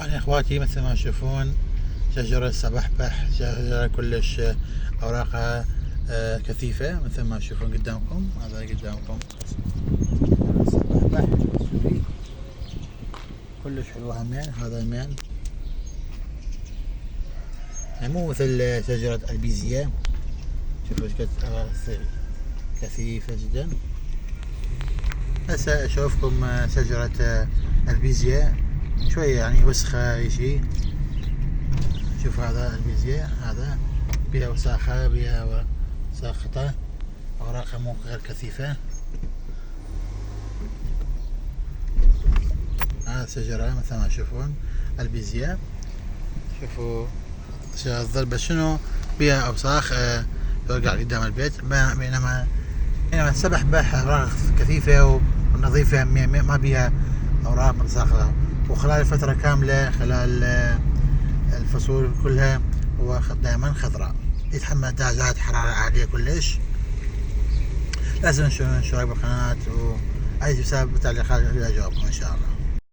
طبعا يا اخواتي مثل ما تشوفون شجرة سبحبح، شجرة كلش اوراقها كثيفة مثل ما تشوفون قدامكم. هذا قدامكم سبحبح سوري كلش حلوة همين. هذا همين مو مثل شجرة البيزية، شوفوا ايش قد كثيفة جدا. هسه اشوفكم شجرة البيزية شوية يعني وسخة شي. شوف هذا البيزية، هذا بيها وساخة، بيها وساخطة، أوراقها مو غير كثيفة. هذا شجرة مثل ما تشوفون البيزية، شوفوا الظل بس شنو بيها أوساخ توقع قدام البيت، بينما السبحبح أوراق كثيفة ونظيفة، ما بيها أوراق متساقطة، وخلال فترة كاملة خلال الفصول كلها هو دائما خضراء، يتحمل درجات حرارة عالية كلش. لازم نشترك بالقناة وأي سبب تعليقات إلى جوابكم إن شاء الله.